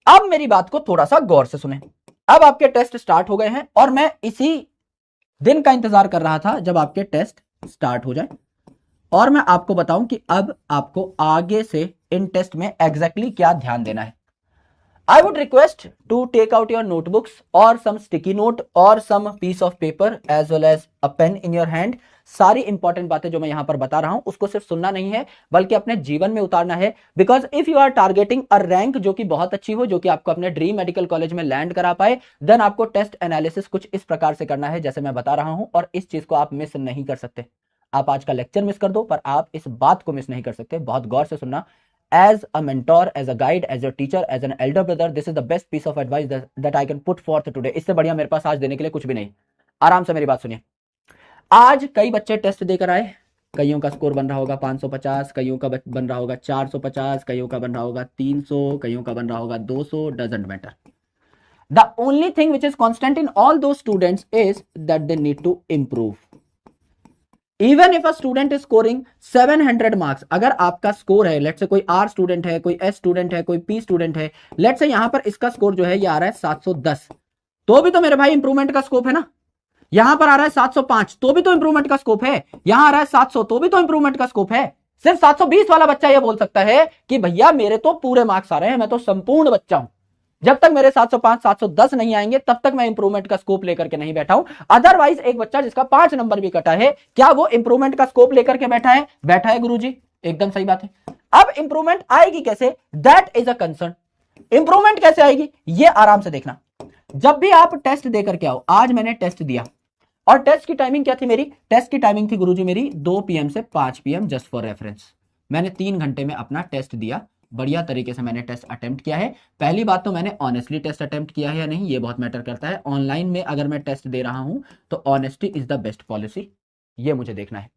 अब मेरी बात को थोड़ा सा गौर से सुने। अब आपके टेस्ट स्टार्ट हो गए हैं और मैं इसी दिन का इंतजार कर रहा था जब आपके टेस्ट स्टार्ट हो जाए और मैं आपको बताऊं कि अब आपको आगे से इन टेस्ट में एग्जैक्टली क्या ध्यान देना है। I would request to take out your notebooks or some sticky note or some piece of paper as well as a pen in your hand। सारी इंपॉर्टेंट बातें जो मैं यहां पर बता रहा हूं उसको सिर्फ सुनना नहीं है बल्कि अपने जीवन में उतारना है। Because if you are targeting a rank जो कि बहुत अच्छी हो, जो कि आपको अपने ड्रीम मेडिकल कॉलेज में लैंड करा पाए, देन आपको टेस्ट एनालिसिस कुछ इस प्रकार से करना है जैसे मैं बता रहा हूं। और इस चीज को आप मिस नहीं कर सकते। आप आज का लेक्चर मिस कर दो पर आप इस बात को मिस नहीं कर सकते। बहुत गौर से सुनना। As a mentor, as a guide, as your teacher, as an elder brother, this is the best piece of advice that I can put forth today। इससे बढ़िया मेरे पास आज देने के लिए कुछ भी नहीं। आराम से मेरी बात सुनिए। आज कई बच्चे टेस्ट देकर आए। कईयों का स्कोर बन रहा होगा 550, कईयों का बन रहा होगा 450, कईयों का बन रहा होगा 300, कईयों का बन रहा होगा 200, doesn't matter. The only thing which is constant in all those students is that they need to improve। Even if a student is scoring 700 marks, अगर आपका स्कोर है, लेट से कोई आर स्टूडेंट है, कोई एस स्टूडेंट है, कोई P student है, लेट से यहां पर इसका स्कोर जो है ये आ रहा है 710, तो भी तो मेरे भाई इंप्रूवमेंट का स्कोप है ना। यहां पर आ रहा है 705, तो भी तो इंप्रूवमेंट का स्कोप है। यहां आ रहा है 700, तो भी तो इंप्रूवमेंट का स्कोप है। सिर्फ 720 वाला बच्चा यह बोल सकता है कि भैया मेरे तो पूरे मार्क्स आ रहे हैं, मैं तो संपूर्ण बच्चा हूं। जब तक मेरे 705 710 नहीं आएंगे तब तक मैं इंप्रूवमेंट का स्कोप लेकर के नहीं बैठा हूं। अदरवाइज एक बच्चा जिसका 5 नंबर भी कटा है, क्या वो इंप्रूवमेंट का स्कोप लेकर के बैठा है? बैठा है गुरुजी, एकदम सही बात है। अब इंप्रूवमेंट आएगी कैसे, that is a concern. Improvement कैसे आएगी ये आराम से देखना। जब भी आप टेस्ट देकर के आओ, आज मैंने टेस्ट दिया और टेस्ट की टाइमिंग क्या थी मेरी? टेस्ट की टाइमिंग थी गुरुजी मेरी 2 PM से 5 PM, जस्ट फॉर रेफरेंस। मैंने 3 घंटे में अपना टेस्ट दिया, बढ़िया तरीके से मैंने टेस्ट अटेम्प्ट किया है। पहली बात तो मैंने ऑनेस्टली टेस्ट अटेम्प्ट किया है या नहीं ये बहुत मैटर करता है। ऑनलाइन में अगर मैं टेस्ट दे रहा हूं तो honesty is the best policy, ये मुझे देखना है।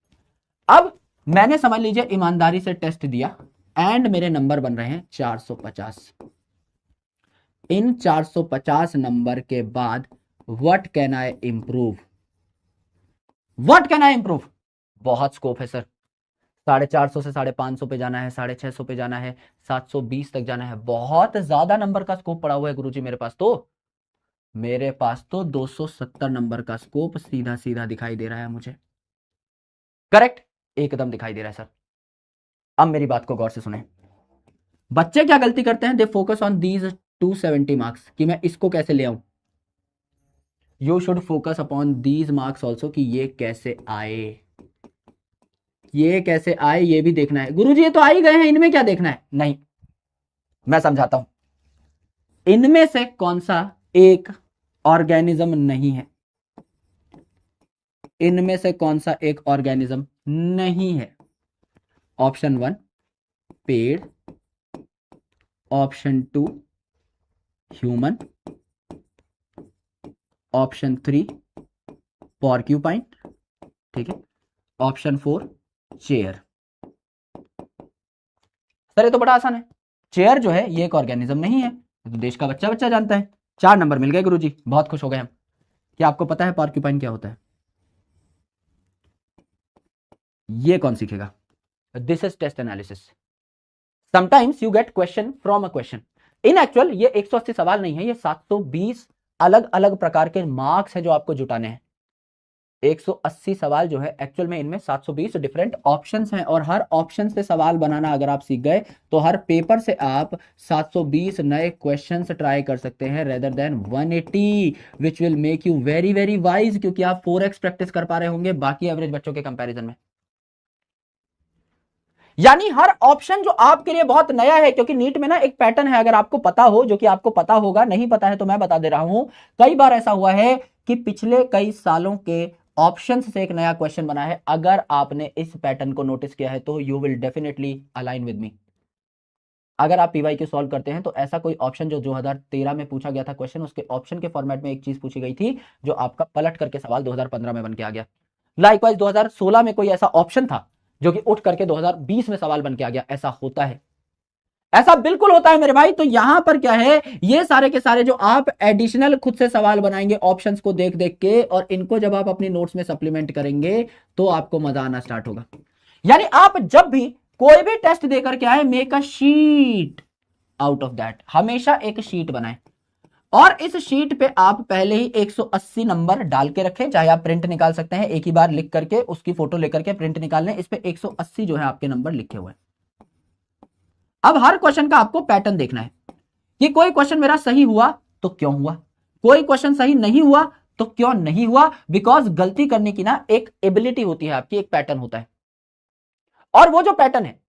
अब मैंने समझ लीजिए ईमानदारी से टेस्ट दिया एंड मेरे नंबर बन रहे हैं 450। इन 450 नंबर के बाद what can I improve? What can I improve? बहुत स्कोप है सर। 450 से 550 पे जाना है, 650 पे जाना है, 720 तक जाना है। बहुत ज्यादा नंबर का स्कोप पड़ा हुआ है गुरुजी मेरे पास तो 270 नंबर का स्कोप सीधा सीधा दिखाई दे रहा है मुझे। करेक्ट, एकदम दिखाई दे रहा है सर। अब मेरी बात को गौर से सुने। बच्चे क्या गलती करते हैं? They focus on these 270 marks कि मैं इसको कैसे ले आऊं। You should focus upon these marks also कि ये कैसे आए, ये कैसे आए ये भी देखना है। गुरुजी ये तो आ ही गए हैं, इनमें क्या देखना है? नहीं, मैं समझाता हूं। इनमें से कौन सा एक ऑर्गेनिज्म नहीं है? इनमें से कौन सा एक ऑर्गेनिज्म नहीं है? ऑप्शन 1 पेड़, ऑप्शन 2 ह्यूमन, ऑप्शन 3 पॉर्क्यूपाइन, ठीक है, ऑप्शन 4 चेयर। सर ये तो बड़ा आसान है। चेयर जो है ये एक ऑर्गेनिज्म नहीं है, तो देश का बच्चा बच्चा जानता है। 4 नंबर मिल गए गुरुजी, बहुत खुश हो गए हम। क्या आपको पता है पॉर्क्यूपाइन क्या होता है? ये कौन सीखेगा? This is test analysis. Sometimes you get question from a question. In actual ये 180 सवाल नहीं है, ये 720 अलग अलग प्रकार के मार्क्स है जो आपको जुटाने हैं। 180 सवाल जो है एक्चुअल में इनमें 720 डिफरेंट ऑप्शंस हैं और हर ऑप्शन से सवाल बनाना अगर आप सीख गए तो हर पेपर से आप 720 नए क्वेश्चंस ट्राई कर सकते हैं rather than 180, which will make you very very wise, क्योंकि आप 4x प्रैक्टिस कर पा रहे होंगे बाकी एवरेज बच्चों के कंपैरिजन में। यानी हर ऑप्शन जो आपके लिए बहुत नया है, क्योंकि नीट में ना एक पैटर्न है, अगर आपको पता हो, जो कि आपको पता होगा, नहीं पता है तो मैं बता दे रहा हूं। कई बार ऐसा हुआ है कि पिछले कई सालों के ऑप्शन से एक नया क्वेश्चन बना है। अगर आपने इस पैटर्न को नोटिस किया है तो you will definitely align with me. अगर आप पीवाई क्यू सॉल्व करते हैं तो ऐसा कोई ऑप्शन जो 2013 में पूछा गया था क्वेश्चन, उसके ऑप्शन के फॉर्मेट में एक चीज पूछी गई थी जो आपका पलट करके सवाल 2015 में बन के आ गया। लाइकवाइज 2016 में कोई ऐसा ऑप्शन था जो कि उठ करके 2020 में सवाल बन के आ गया। ऐसा होता है, ऐसा बिल्कुल होता है मेरे भाई। तो यहां पर क्या है, ये सारे के सारे जो आप एडिशनल खुद से सवाल बनाएंगे ऑप्शंस को देख देख के और इनको जब आप अपनी नोट्स में सप्लीमेंट करेंगे तो आपको मजा आना स्टार्ट होगा। यानी आप जब भी कोई भी टेस्ट देकर के आए, make a sheet, out of that हमेशा एक शीट बनाएं और इस शीट पे आप पहले ही 180 नंबर डाल के रखें, चाहे आप प्रिंट निकाल सकते हैं, एक ही बार लिख करके उसकी फोटो लेकर के प्रिंट निकाल लें, इस पे 180 जो है आपके नंबर लिखे हुए हैं। अब हर क्वेश्चन का आपको पैटर्न देखना है कि कोई क्वेश्चन मेरा सही हुआ तो क्यों हुआ, कोई क्वेश्चन सही नहीं हुआ तो क्यों नहीं हुआ, बिकॉज गलती करने की ना एक एबिलिटी होती है आपकी, एक पैटर्न होता है और वो जो पैटर्न है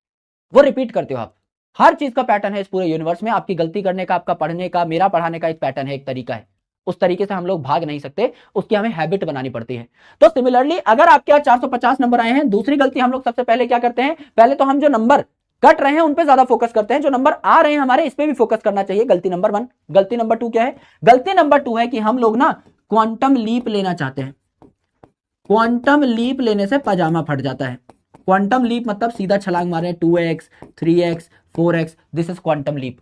वो रिपीट करते हो आप। हर चीज का पैटर्न है इस पूरे यूनिवर्स में, आपकी गलती करने का, आपका पढ़ने का, मेरा पढ़ाने का एक पैटर्न है, एक तरीका है, उस तरीके से हम लोग भाग नहीं सकते, उसकी हमें हैबिट बनानी पड़ती है। तो सिमिलरली अगर आपके यहाँ 450 नंबर आए हैं, दूसरी गलती हम लोग सबसे पहले क्या करते हैं, पहले तो हम जो नंबर कट रहे हैं उन पे ज्यादा फोकस करते हैं, जो नंबर आ रहे हैं हमारे इस पे भी फोकस करना चाहिए। गलती नंबर 1। गलती नंबर 2 क्या है, गलती नंबर 2 है कि हम लोग ना क्वांटम लीप लेना चाहते हैं। क्वांटम लीप लेने से पजामा फट जाता है। क्वांटम लीप मतलब सीधा छलांग मारे, 2x 3x 4x, this is quantum leap.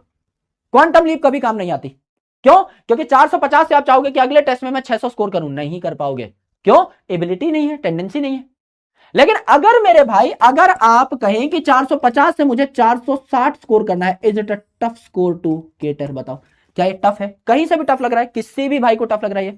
Quantum leap कभी काम नहीं आती। क्यों? क्योंकि 450 से आप चाहोगे कि अगले टेस्ट में मैं 600 स्कोर करूं, नहीं कर पाओगे। क्यों? एबिलिटी नहीं है, टेंडेंसी नहीं है। लेकिन अगर मेरे भाई, अगर आप कहें कि 450 से मुझे 460 स्कोर करना है, is it a tough score to cater? बताओ, क्या ये टफ है? कहीं से भी टफ लग रहा है? किसी भी भाई को टफ लग रहा है?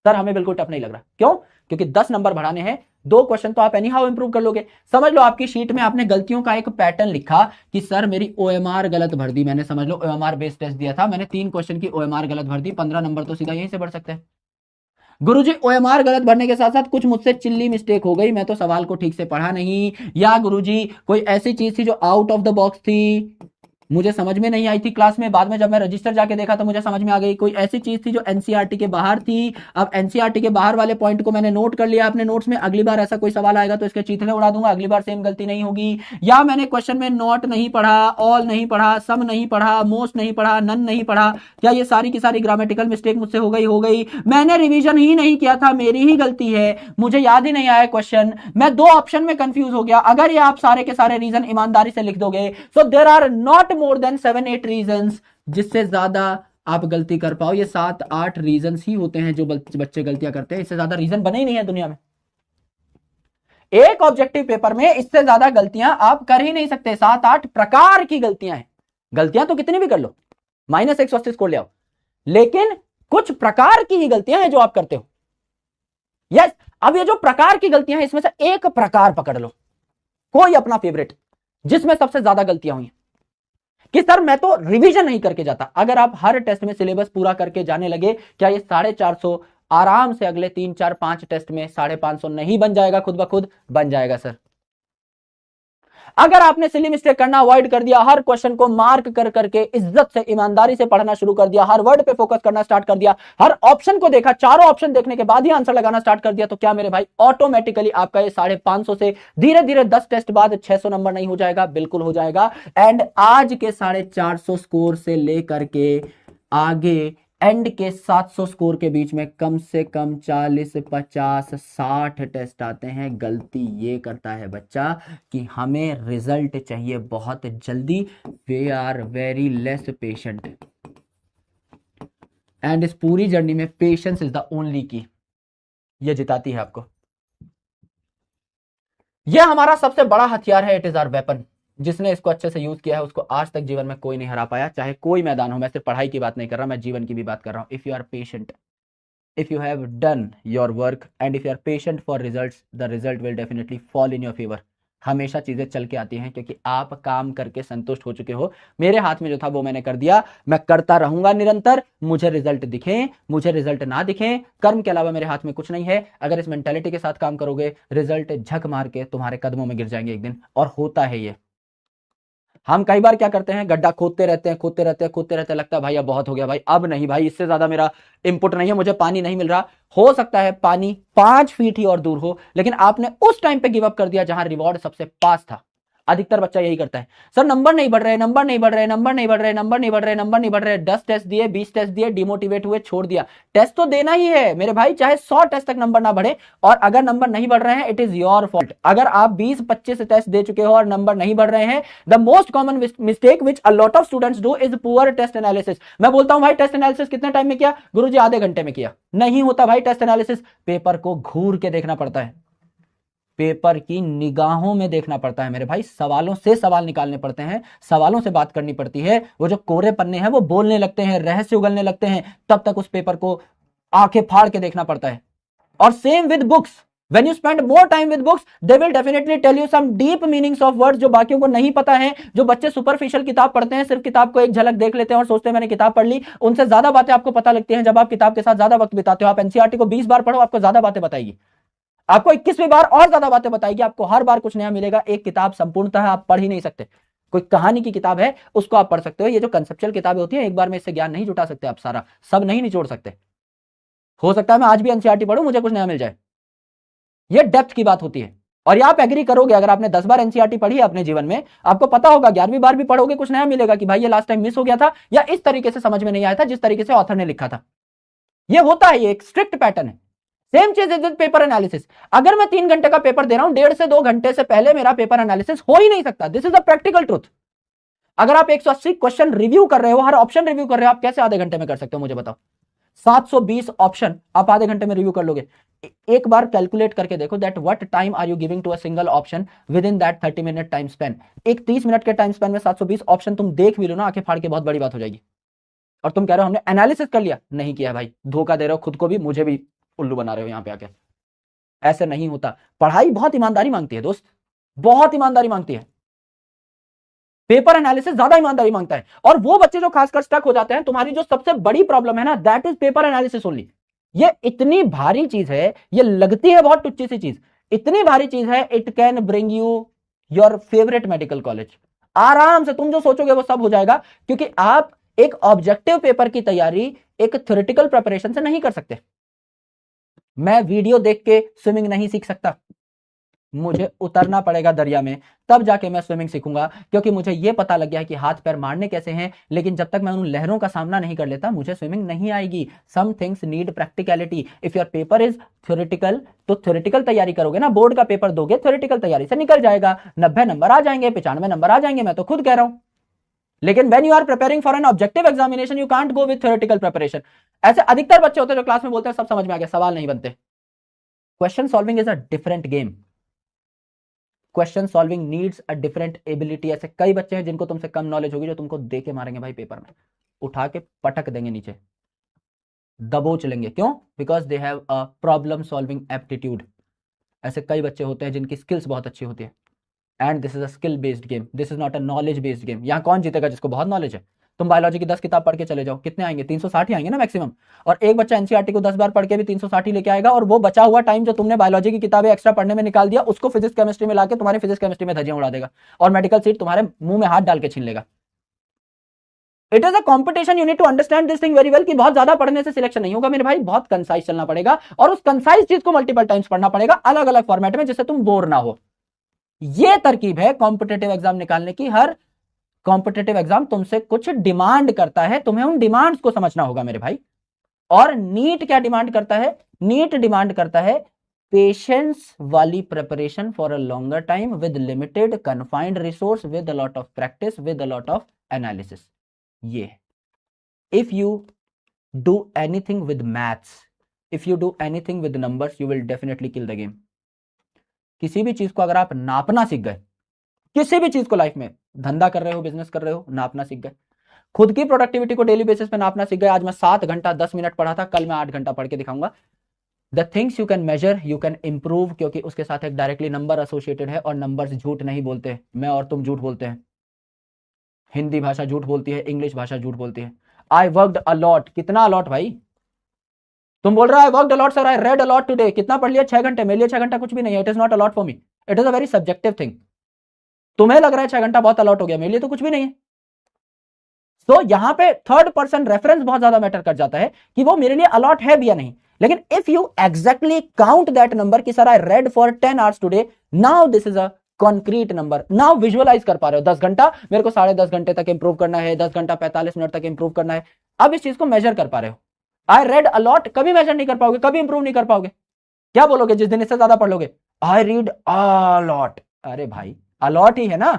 सर हमें बिल्कुल टफ नहीं लग रहा। क्यों? क्योंकि 10 नंबर बढ़ाने हैं, 2 क्वेश्चन तो आप एनी हाउ इंप्रूव कर लोगे। समझ लो आपकी शीट में आपने गलतियों का एक पैटर्न लिखा कि सर मेरी ओएमआर गलत भर दी मैंने, समझ लो ओएमआर बेस्ड टेस्ट दिया था मैंने, 3 क्वेश्चन की ओएमआर गलत भर दी, 15 नंबर तो सीधा यहीं से बढ़ सकते हैं। गुरुजी ओएमआर गलत भरने के साथ साथ कुछ मुझसे चिल्ली मिस्टेक हो गई, मैं तो सवाल को ठीक से पढ़ा नहीं, या गुरुजी कोई ऐसी चीज थी जो आउट ऑफ द बॉक्स थी, मुझे समझ में नहीं आई थी क्लास में, बाद में जब मैं रजिस्टर जाके देखा तो मुझे समझ में आ गई। कोई ऐसी चीज थी जो एनसीईआरटी के बाहर थी, अब एनसीईआरटी के बाहर वाले पॉइंट को मैंने नोट कर लिया अपने नोट्स में, अगली बार ऐसा कोई सवाल आएगा तो इसके चीथड़े उड़ा दूंगा, अगली बार सेम गलती नहीं होगी। या मैंने क्वेश्चन में नॉट नहीं पढ़ा, ऑल नहीं पढ़ा, सम नहीं पढ़ा, मोस्ट नहीं पढ़ा, नन नहीं पढ़ा, क्या ये सारी की सारी ग्रामेटिकल मिस्टेक मुझसे हो गई? मैंने रिविजन ही नहीं किया था, मेरी ही गलती है, मुझे याद ही नहीं आया क्वेश्चन, मैं 2 ऑप्शन में कंफ्यूज हो गया। अगर ये आप सारे के सारे रीजन ईमानदारी से लिख दोगे, so there are not more than 7-8 reasons जिससे ज्यादा आप गलती कर पाओ। ये 7-8 रीजंस ही होते हैं जो बच्चे गलतियां करते हैं, इससे ज्यादा रीजन बने ही नहीं है दुनिया में। एक ऑब्जेक्टिव पेपर में इससे ज्यादा गलतियां आप कर ही नहीं सकते। 7-8 प्रकार की गलतियां हैं। गलतियां तो कितनी भी कर लो, -180 स्कोर ले आओ, लेकिन कुछ प्रकार की ही गलतियां हैं जो आप करते हो। यस, अब ये जो प्रकार की गलतियां हैं इसमें से एक प्रकार पकड़ लो, कोई अपना फेवरेट जिसमें सबसे ज्यादा गलतियां हुई कि सर मैं तो रिवीजन नहीं करके जाता। अगर आप हर टेस्ट में सिलेबस पूरा करके जाने लगे, क्या ये 450 आराम से अगले 3-4-5 टेस्ट में 550 नहीं बन जाएगा? खुद ब खुद बन जाएगा सर। अगर आपने सिली मिस्टेक करना अवॉइड कर दिया, हर क्वेश्चन को मार्क कर करके इज्जत से ईमानदारी से पढ़ना शुरू कर दिया, हर वर्ड पे फोकस करना स्टार्ट कर दिया, हर ऑप्शन को देखा, चारों ऑप्शन देखने के बाद ही आंसर लगाना स्टार्ट कर दिया, तो क्या मेरे भाई ऑटोमेटिकली आपका ये 550 से धीरे धीरे 10 टेस्ट बाद 600 नंबर नहीं हो जाएगा? बिल्कुल हो जाएगा। एंड आज के 450 स्कोर से लेकर के आगे एंड के 700 स्कोर के बीच में कम से कम 40, 50, 60 टेस्ट आते हैं। गलती ये करता है बच्चा कि हमें रिजल्ट चाहिए बहुत जल्दी, we are very less patient, and इस पूरी जर्नी में पेशेंस इज द ओनली की, ये जिताती है आपको। यह हमारा सबसे बड़ा हथियार है, इट इज आवर वेपन। जिसने इसको अच्छे से यूज किया है उसको आज तक जीवन में कोई नहीं हरा पाया, चाहे कोई मैदान हो। मैं सिर्फ पढ़ाई की बात नहीं कर रहा, मैं जीवन की भी बात कर रहा हूं। If you are patient, if you have done your work and if you are patient for results, the result will definitely fall in your favor। हमेशा चीजें चल के आती हैं क्योंकि आप काम करके संतुष्ट हो चुके हो। मेरे हाथ में जो था वो मैंने कर दिया, मैं करता रहूंगा निरंतर, मुझे रिजल्ट दिखें मुझे रिजल्ट ना दिखें, कर्म के अलावा मेरे हाथ में कुछ नहीं है। अगर इस मेंटालिटी के साथ काम करोगे, रिजल्ट झक मार के तुम्हारे कदमों में गिर जाएंगे एक दिन, और होता है ये। हम कई बार क्या करते हैं, गड्ढा खोदते रहते हैं, लगता है भाई अब बहुत हो गया, भाई अब नहीं, भाई इससे ज्यादा मेरा इनपुट नहीं है, मुझे पानी नहीं मिल रहा। हो सकता है पानी 5 फीट ही और दूर हो, लेकिन आपने उस टाइम पे गिव अप कर दिया जहां रिवॉर्ड सबसे पास था। अधिकतर बच्चा यही करता है, सर नंबर नहीं बढ़ रहे, 10 टेस्ट दिए, 20 टेस्ट दिए, डिमोटिवेट हुए, छोड़ दिया। टेस्ट तो देना ही है मेरे भाई, चाहे 100 टेस्ट तक नंबर ना बढ़े, और अगर नंबर नहीं बढ़ रहे हैं इट इज योर फॉल्ट। अगर आप 20-25 टेस्ट दे चुके हो और नंबर नहीं बढ़ रहे हैं, the most common mistake which a lot of students do is poor test analysis. मैं बोलता हूं भाई टेस्ट एनालिसिस कितने टाइम में किया? गुरुजी आधे घंटे में किया। नहीं होता भाई टेस्ट एनालिसिस, पेपर को घूर के देखना पड़ता है। पेपर की निगाहों में देखना पड़ता है मेरे भाई, सवालों से सवाल निकालने पड़ते हैं, सवालों से बात करनी पड़ती है। वो जो कोरे पन्ने हैं वो बोलने लगते हैं, रहस्य उगलने लगते हैं, तब तक उस पेपर को आंखें फाड़ के देखना पड़ता है। और same with books, when you spend more time with books they will definitely tell you some deep meanings of words जो बाकियों को नहीं पता है। जो बच्चे सुपरफिशियल किताब पढ़ते हैं, सिर्फ किताब को एक झलक देख लेते हैं और सोचते हैं मैंने किताब पढ़ ली, उनसे ज्यादा बातें आपको पता लगती हैं जब आप किताब के साथ ज्यादा वक्त बिताते हो। आप एनसीईआरटी को 20 बार पढ़ो, आपको ज्यादा बातें बताएगी, आपको 21वीं बार और ज्यादा बातें बताएगी, आपको हर बार कुछ नया मिलेगा। एक किताब संपूर्णतः आप पढ़ ही नहीं सकते। कोई कहानी की किताब है उसको आप पढ़ सकते हो, ये जो कंसेप्चुअल किताबें होती है एक बार में इससे ज्ञान नहीं जुटा सकते, आप सारा सब नहीं निचोड़ सकते। हो सकता है मैं आज भी एनसीईआरटी पढ़ूं, मुझे कुछ नया मिल जाए, ये डेप्थ की बात होती है। और ये आप एग्री करोगे, अगर आपने 10 बार एनसीईआरटी पढ़ी है अपने जीवन में, आपको पता होगा 11वीं बार भी पढ़ोगे कुछ नया मिलेगा कि भाई ये लास्ट टाइम मिस हो गया था, या इस तरीके से समझ में नहीं आया था जिस तरीके से ऑथर ने लिखा था। ये होता है, ये एक स्ट्रिक्ट पैटर्न है। सेम चीज इज विद पेपर एनालिसिस। अगर मैं 3 घंटे का पेपर दे रहा हूं, 1.5 से 2 घंटे से पहले मेरा पेपर एनालिसिस हो ही नहीं सकता। This is the practical truth. अगर आप 180 क्वेश्चन रिव्यू कर रहे हो, हर ऑप्शन रिव्यू कर रहे हो, आप कैसे आधे घंटे में कर सकते हो मुझे बताओ? 720 ऑप्शन आप आधे घंटे में रिव्यू कर लोगे? एक बार कैलकुलेट करके देखो that what time are you giving to a single option within that 30 minute time span. एक 30 मिनट के टाइम स्पेन में 720 ऑप्शन तुम देख भी लो ना, आंखें फाड़ के, बहुत बड़ी बात हो जाएगी। और तुम कह रहे हो हमने एनालिसिस कर लिया, नहीं किया भाई, धोखा दे रहे हो खुद को भी, मुझे भी उल्लू बना रहे हो यहां पे आके। ऐसे नहीं होता। पढ़ाई बहुत ईमानदारी मांगती है दोस्त, बहुत ईमानदारी मांगती है। पेपर एनालिसिस ज्यादा ईमानदारी मांगता है। और वो बच्चे जो खासकर स्टक हो जाते हैं, तुम्हारी जो सबसे बड़ी प्रॉब्लम है ना, that is paper analysis only. ये इतनी भारी चीज है, ये लगती है बहुत टुच्ची सी चीज, इतनी भारी चीज है, it can bring you your favourite medical college. आराम से तुम जो सोचोगे वो सब हो जाएगा, क्योंकि आप एक ऑब्जेक्टिव पेपर की तैयारी एक थ्योरेटिकल प्रिपरेशन से नहीं कर सकते। मैं वीडियो देख के स्विमिंग नहीं सीख सकता, मुझे उतरना पड़ेगा दरिया में, तब जाके मैं स्विमिंग सीखूंगा, क्योंकि मुझे यह पता लग गया है कि हाथ पैर मारने कैसे हैं। लेकिन जब तक मैं उन लहरों का सामना नहीं कर लेता, मुझे स्विमिंग नहीं आएगी। Some things need practicality. If your paper is theoretical, तो थ्योरेटिकल तैयारी करोगे ना, बोर्ड का पेपर दोगे, थ्योरेटिकल तैयारी से निकल जाएगा, 90 नंबर आ जाएंगे, 95 नंबर आ जाएंगे, मैं तो खुद कह रहा हूं। लेकिन when you are preparing for an objective examination, you can't go with theoretical preparation. ऐसे अधिकतर बच्चे होते हैं जो क्लास में बोलते हैं सब समझ में आ गया, सवाल नहीं बनते। Question solving is a different game. Question solving needs a different ability. ऐसे कई बच्चे हैं जिनको तुमसे कम नॉलेज होगी, जो तुमको दे के मारेंगे भाई, पेपर में उठा के पटक देंगे नीचे, दबोच लेंगे। क्यों? Because they have a problem solving aptitude. ऐसे कई बच्चे होते हैं जिनकी स्किल्स बहुत अच्छी होती है। And this is a skill based game, this is not a knowledge based game. यहाँ कौन जीतेगा? जिसको बहुत नॉलेज है। तुम बायोलॉजी की 10 किताब पढ़ के चले जाओ, कितने आएंगे? 360 ही आएंगे ना मैक्सिमम। और एक बच्चा एनसीईआरटी को 10 बार पढ़ के भी 360 ही लेके आएगा, और वो बचा हुआ टाइम जो तुमने बायोलॉजी की किताबें एक्स्ट्रा पढ़ने में निकाल दिया, उसको फिजिक्स केमिस्ट्री में लाके तुम्हारे फिजिक्स केमिस्ट्री में धज्जियां उड़ा देगा, और मेडिकल सीट तुम्हारे मुंह में हाथ डाल के छीन लेगा। It is a competition, you need to understand this thing very well, कि बहुत ज्यादा पढ़ने से सिलेक्शन नहीं होगा मेरे भाई, बहुत कंसाइज चलना पड़ेगा, और उस कंसाइज चीज को मल्टीपल टाइम्स पढ़ना पड़ेगा, अलग अलग फॉर्मेट में, जिससे तुम बोर ना हो। ये तरकीब है कॉम्पिटेटिव एग्जाम निकालने की। हर कॉम्पिटेटिव एग्जाम तुमसे कुछ डिमांड करता है, तुम्हें उन डिमांड्स को समझना होगा मेरे भाई। और नीट क्या डिमांड करता है? नीट डिमांड करता है पेशेंस वाली preparation for a longer time with limited confined resource with a lot of practice with a lot of analysis. ये if you do anything with maths, if you do anything with numbers, you will definitely kill the game. किसी भी चीज को अगर आप नापना सीख गए, किसी भी चीज को लाइफ में, धंधा कर रहे हो, बिजनेस कर रहे हो, नापना सीख गए, खुद की प्रोडक्टिविटी को डेली बेसिस पे नापना सीख गए। आज मैं 7 घंटा 10 मिनट पढ़ा था, कल मैं 8 घंटा पढ़ के दिखाऊंगा। The things you can measure, you can improve, क्योंकि उसके साथ एक डायरेक्टली नंबर एसोसिएटेड है, और नंबर्स झूठ नहीं बोलते। मैं और तुम झूठ बोलते हैं, हिंदी भाषा झूठ बोलती है, इंग्लिश भाषा झूठ बोलती है। आई वर्कड अलॉट, कितना अलॉट भाई? तुम बोल रहे हो I worked a lot sir, I read a lot today, कितना पढ़ लिया? 6 घंटे। मेरे लिए 6 घंटा कुछ भी नहीं है, it is not a lot for me, it is a very subjective thing. तुम्हें लग रहा है 6 घंटा बहुत अलॉट हो गया, मेरे लिए तो कुछ भी नहीं है। तो यहां पे थर्ड पर्सन रेफरेंस बहुत ज्यादा मैटर कर जाता है, कि वो मेरे लिए अलॉट है भी या नहीं। लेकिन if you exactly count that number, कि sir I read for 10 hours today, now this is a concrete number, now visualise कर पा रहे हो। 10 घंटा मेरे को 10.5 घंटे तक इंप्रूव करना है, 10 घंटा 45 मिनट तक इंप्रूव करना है। अब इस चीज को मेजर कर पा रहे हो। आई रेड अलॉट कभी मेजर नहीं कर पाओगे, कभी इंप्रूव नहीं कर पाओगे। क्या बोलोगे जिस दिन इससे ज्यादा पढ़ लोगे? I read a lot. अरे भाई अलॉट ही है ना,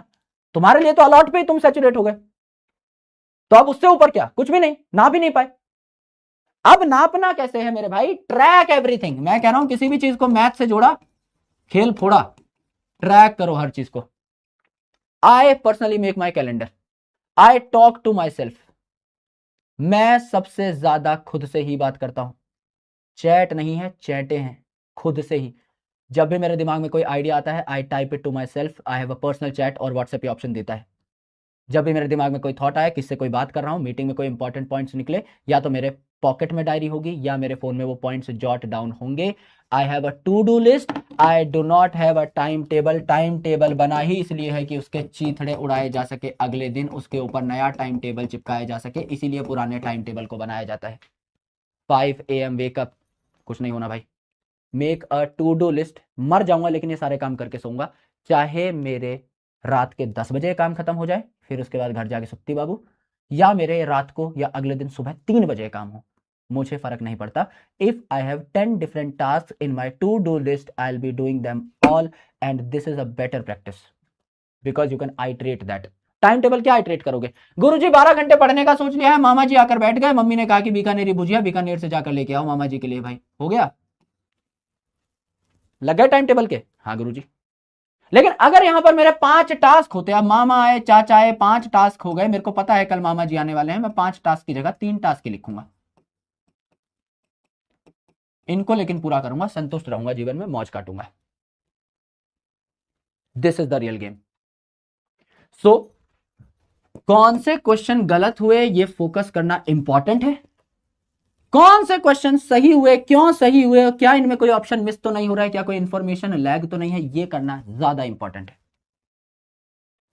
तुम्हारे लिए तो अलॉट पे ही तुम सैचुरेट हो गए। तो अब उससे ऊपर क्या? कुछ भी नहीं, ना भी नहीं पाए। अब नापना कैसे है मेरे भाई? Track everything. मैं कह रहा हूं किसी भी चीज को मैथ से जोड़ा, खेल फोड़ा, ट्रैक करो हर चीज को। I personally make my calendar, I talk to myself. मैं सबसे ज्यादा खुद से ही बात करता हूं, चैट नहीं है, चैटे हैं खुद से ही। जब भी मेरे दिमाग में कोई आइडिया आता है, I type it to myself. I have a personal chat, और व्हाट्सएप ये ऑप्शन देता है। जब भी मेरे दिमाग में कोई थॉट आए, किससे कोई बात कर रहा हूं, मीटिंग में कोई इंपॉर्टेंट पॉइंट्स निकले, या तो मेरे पॉकेट में डायरी होगी या मेरे फोन में वो पॉइंट्स जॉट डाउन होंगे। I have a to do list, I do not have a time table. Time table बना ही इसलिए है कि उसके चीथड़े उड़ाए जा सके, अगले दिन उसके ऊपर नया टाइम टेबल चिपकाया जा सके, इसीलिए पुराने टाइम टेबल को बनाया जाता है। 5 AM वेकअप, कुछ नहीं होना भाई। Make a to do list, मर जाऊंगा लेकिन ये सारे काम करके सोऊंगा, चाहे मेरे रात के 10 बजे काम खत्म हो जाए, फिर उसके बाद घर जाके सुत्ती बाबू, या मेरे रात को या अगले दिन सुबह 3 बजे काम हो, मुझे फर्क नहीं पड़ता। If I have 10 different task in my to do list, I will be doing them all, and this is a better practice because you can iterate that. Time table क्या आइट्रेट करोगे? गुरुजी 12 घंटे पढ़ने का सोच लिया है, मामा जी आकर बैठ गए, मम्मी ने कहा कि बीकानेरी भुजिया बीकानेर से जाकर लेके आओ मामा जी के लिए, भाई हो गया, लग गए टाइम टेबल के? हाँ गुरुजी। लेकिन अगर यहां पर मेरे 5 टास्क होते, अब मामा आए, चाचा आए, 5 टास्क हो गए, मेरे को पता है कल मामा जी आने वाले हैं, मैं 5 टास्क की जगह 3 टास्क की लिखूंगा, इनको लेकिन पूरा करूंगा, संतुष्ट रहूंगा, जीवन में मौज काटूंगा। This is the real game. So कौन से क्वेश्चन गलत हुए ये फोकस करना इंपॉर्टेंट है, कौन से क्वेश्चन सही हुए, क्यों सही हुए, क्या इनमें कोई ऑप्शन मिस तो नहीं हो रहा है, क्या कोई इंफॉर्मेशन लैग तो नहीं है, ये करना ज्यादा इंपॉर्टेंट है।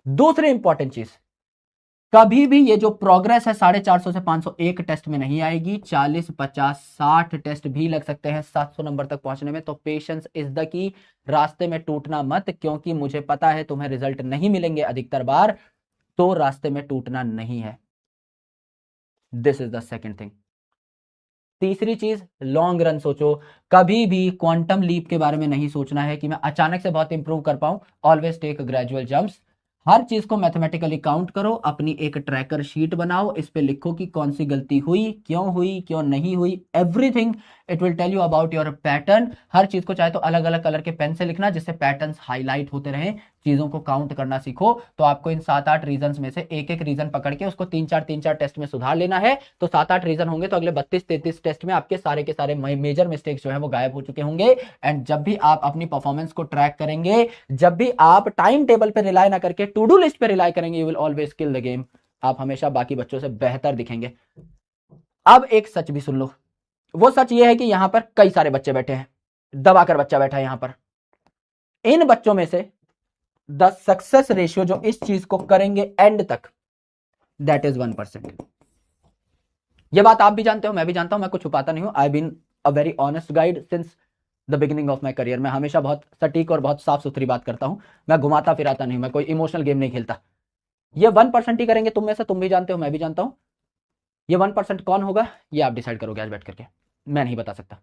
दूसरी इंपॉर्टेंट चीज, कभी भी ये जो प्रोग्रेस है 450 से 500 एक टेस्ट में नहीं आएगी, 40, 50, 60 टेस्ट भी लग सकते हैं 700 नंबर तक पहुंचने में। तो पेशेंस इज द की, रास्ते में टूटना मत, क्योंकि मुझे पता है तुम्हें रिजल्ट नहीं मिलेंगे अधिकतर बार, तो रास्ते में टूटना नहीं है। This is the second thing. तीसरी चीज, लॉन्ग रन सोचो, कभी भी क्वांटम लीप के बारे में नहीं सोचना है कि मैं अचानक से बहुत इंप्रूव कर पाऊं। Always take gradual jumps. हर चीज को मैथमेटिकली काउंट करो, अपनी एक ट्रैकर शीट बनाओ, इस पे लिखो कि कौन सी गलती हुई, क्यों नहीं हुई, everything it will tell you about your pattern. हर चीज को चाहे तो अलग अलग कलर के पेन से लिखना, जिससे पैटर्न्स हाईलाइट होते रहे। चीजों को काउंट करना सीखो, तो आपको इन 7-8 रीजन में से एक एक रीजन पकड़ के उसको 3-4 टेस्ट में सुधार लेना है। तो 7-8 रीजन होंगे, तो अगले 32-33 टेस्ट में आपके सारे के सारे मेजर मिस्टेक्स जो है वो गायब हो चुके होंगे। एंड जब भी आप अपनी परफॉर्मेंस को ट्रैक करेंगे, जब भी आप टाइम टेबल पर रिलाय ना करके टू डू लिस्ट पर रिलाय करेंगे, you will always kill the game. आप हमेशा बाकी बच्चों से बेहतर दिखेंगे। अब एक सच भी सुन लो, वो सच ये है कि यहां पर कई सारे बच्चे बैठे हैं, दबाकर बच्चा बैठा है यहां पर। इन बच्चों में से द सक्सेस रेशियो जो इस चीज को करेंगे एंड तक, दैट इज 1%। ये बात आप भी जानते हो, मैं भी जानता हूं, मैं कुछ छुपाता नहीं हूं। I been a very honest guide since the beginning of my career. मैं हमेशा बहुत सटीक और बहुत साफ सुथरी बात करता हूं, मैं घुमाता फिराता नहीं, मैं कोई इमोशनल गेम नहीं खेलता। ये 1% ही करेंगे तुम में से, तुम भी जानते हो, मैं भी जानता हूं। ये 1% कौन होगा ये आप डिसाइड करोगे आज बैठ करके, मैं नहीं बता सकता।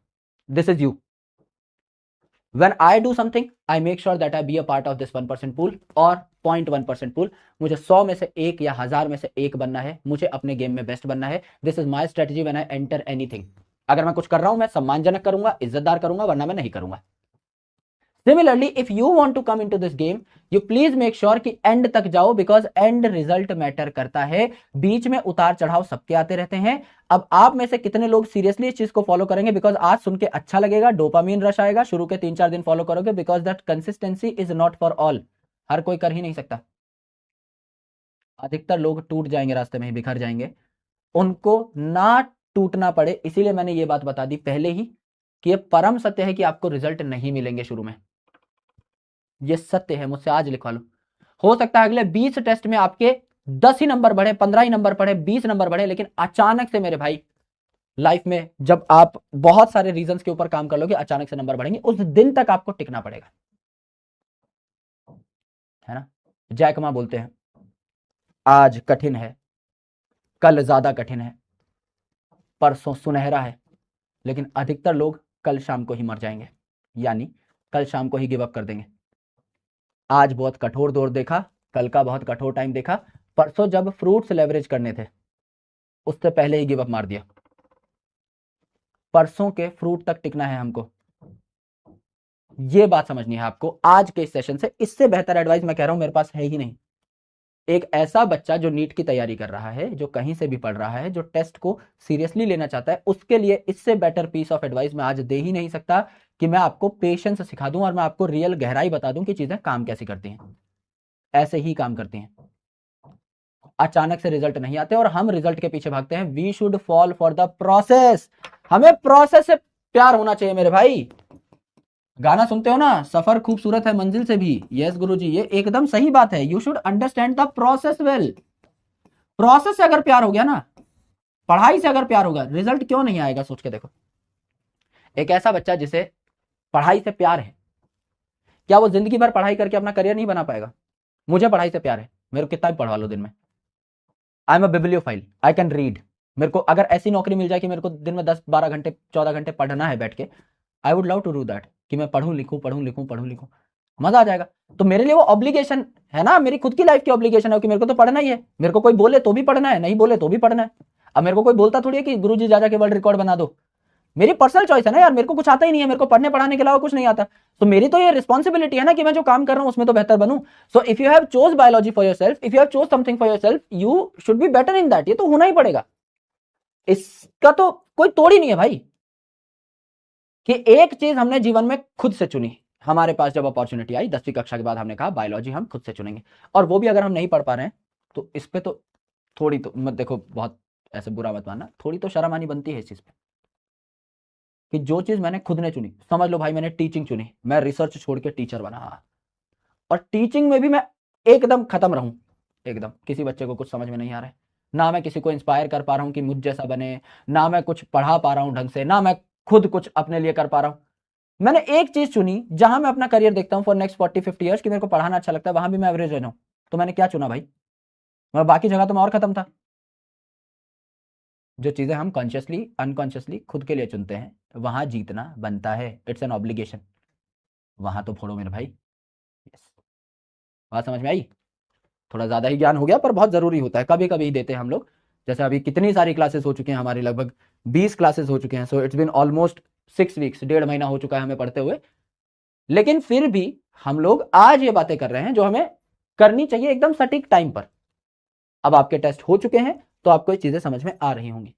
This is you. When I do something, I make sure that I be a part of this 1% pool और 0.1% pool। मुझे 100 में से एक या 1000 में से एक बनना है, मुझे अपने गेम में बेस्ट बनना है। This is my strategy when I enter anything. अगर मैं कुछ कर रहा हूं, मैं सम्मानजनक करूंगा, इज्जतदार करूंगा, वरना मैं नहीं करूंगा। Similarly if you want to come into this game, you please make sure कि एंड तक जाओ, बिकॉज एंड रिजल्ट मैटर करता है। बीच में उतार चढ़ाव सबके आते रहते हैं। अब आप में से कितने लोग सीरियसली इस चीज को फॉलो करेंगे, बिकॉज आज सुन के अच्छा लगेगा, डोपामीन रश आएगा, शुरू के 3-4 दिन फॉलो करोगे, because that consistency is not for all. हर कोई कर ही नहीं सकता। अधिकतर लोग टूट जाएंगे, रास्ते में ही बिखर जाएंगे। उनको ना टूटना पड़े, इसीलिए मैंने ये बात बता दी पहले ही कि ये परम सत्य है कि आपको रिजल्ट नहीं मिलेंगे शुरू में। ये सत्य है, मुझसे आज लिखवा लो। हो सकता है अगले 20 टेस्ट में आपके 10 ही नंबर बढ़े, 15 ही नंबर बढ़े, 20 नंबर बढ़े, लेकिन अचानक से मेरे भाई लाइफ में जब आप बहुत सारे रीजंस के ऊपर काम कर लोगे, अचानक से नंबर बढ़ेंगे, उस दिन तक आपको टिकना पड़ेगा, है ना। जैक मा बोलते हैं, आज कठिन है, कल ज्यादा कठिन है, परसों सुनहरा है, लेकिन अधिकतर लोग कल शाम को ही मर जाएंगे, यानी कल शाम को ही गिव अप कर देंगे। आज बहुत कठोर दौर देखा, कल का बहुत कठोर टाइम देखा, परसों जब फ्रूट्स लेवरेज करने थे उससे पहले ही गिव अप मार दिया। परसों के फ्रूट तक टिकना है हमको, ये बात समझनी है आपको आज के इस सेशन से। इससे बेहतर एडवाइस मैं कह रहा हूं मेरे पास है ही नहीं। एक ऐसा बच्चा जो नीट की तैयारी कर रहा है, जो कहीं से भी पढ़ रहा है, जो टेस्ट को सीरियसली लेना चाहता है, उसके लिए इससे बेटर पीस ऑफ एडवाइस मैं आज दे ही नहीं सकता कि मैं आपको पेशेंस सिखा दूं और मैं आपको रियल गहराई बता दूं कि चीजें काम कैसे करती हैं। ऐसे ही काम करती हैं, अचानक से रिजल्ट नहीं आते और हम रिजल्ट के पीछे भागते हैं। We should fall for the process. हमें प्रोसेस से प्यार होना चाहिए मेरे भाई। गाना सुनते हो ना, सफर खूबसूरत है मंजिल से भी। यस गुरुजी, ये एकदम सही बात है। You should understand the process well. Process से अगर प्यार हो गया ना, पढ़ाई से अगर प्यार होगा, रिजल्ट क्यों नहीं आएगा? सोच के देखो। एक ऐसा बच्चा जिसे पढ़ाई से प्यार है, क्या वो जिंदगी भर पढ़ाई करके अपना करियर नहीं बना पाएगा? मुझे पढ़ाई से प्यार है, मेरे को कितना भी पढ़वा लो दिन में। I am a bibliophile, I can read. मेरे को अगर ऐसी नौकरी मिल जाए कि मेरे को दिन में 10-12 घंटे 14 घंटे पढ़ना है बैठ के, I would love to do that, कि मैं पढ़ूं लिखूं पढ़ूं लिखूं पढ़ूं लिखूं, मजा आ जाएगा। तो मेरे लिए वो ऑब्लिगेशन है ना, मेरी खुद की लाइफ की ऑब्लिगेशन है कि मेरे को तो पढ़ना ही है। मेरे को कोई बोले तो भी पढ़ना है, नहीं बोले तो भी पढ़ना है। अब मेरे को कोई बोलता थोड़ी है कि गुरुजी जा जाके वर्ल्ड रिकॉर्ड बना दो। मेरी पर्सनल चॉइस है ना यार, मेरे को कुछ आता ही नहीं है, मेरे को पढ़ने पढ़ाने के अलावा कुछ नहीं आता। तो मेरी तो ये रिस्पॉन्सिबिलिटी है ना कि मैं जो काम कर रहा हूं उसमें तो बेहतर बनूं। So if you have chose biology for yourself, if you have chose something for yourself, you should be better in that. ये तो होना ही पड़ेगा, इसका तो कोई तोड़ ही नहीं है भाई। कि एक चीज हमने जीवन में खुद से चुनी, हमारे पास जब अपॉर्चुनिटी आई 10वीं कक्षा के बाद, हमने कहा बायोलॉजी हम खुद से चुनेंगे। और वो भी अगर हम नहीं पढ़ पा रहे हैं तो इस पे तो थोड़ी तो मत देखो, बहुत ऐसे बुरा मत मानना, थोड़ी तो शर्म आनी बनती है इस चीज पे कि जो चीज मैंने खुद ने चुनी। समझ लो भाई, मैंने टीचिंग चुनी, मैं रिसर्च छोड़ के टीचर बना, और टीचिंग में भी मैं एकदम खत्म रहूं। एकदम किसी बच्चे को कुछ समझ में नहीं आ रहा है, ना मैं किसी को इंस्पायर कर पा रहा हूं कि मुझ जैसा बने, ना मैं कुछ पढ़ा पा रहा हूं ढंग से, ना मैं खुद कुछ अपने लिए कर पा रहा हूं। मैंने एक चीज चुनी जहां मैं अपना करियर देखता हूं फॉर नेक्स्ट 40-50 ईयर्स, कि मेरे को पढ़ाना अच्छा लगता है, वहां भी मैं एवरेज रहना हूं। तो मैंने क्या चुना भाई? मैं बाकी जगह तो मैं और खत्म था। जो चीजें हम कॉन्शियसली अनकॉन्शियसली खुद के लिए चुनते हैं, वहां जीतना बनता है। It's an obligation. वहां तो फोड़ो मेरे भाई। यस, बात समझ में आई? थोड़ा ज़्यादा ही ज्ञान हो गया, पर बहुत ज़रूरी होता है, कभी कभी ही देते हैं हम लोग। जैसे अभी कितनी सारी क्लासेस हो चुकी हैं हमारी, लगभग 20 क्लासेस हो चुके हैं। So it's been almost 6 weeks, 1.5 महीना हो चुका है हमें पढ़ते हुए। लेकिन फिर भी हम लोग आज ये बातें कर रहे हैं जो हमें करनी चाहिए एकदम सटीक टाइम पर। अब आपके टेस्ट हो चुके हैं तो आपको ये चीज़ें समझ में आ रही होंगी।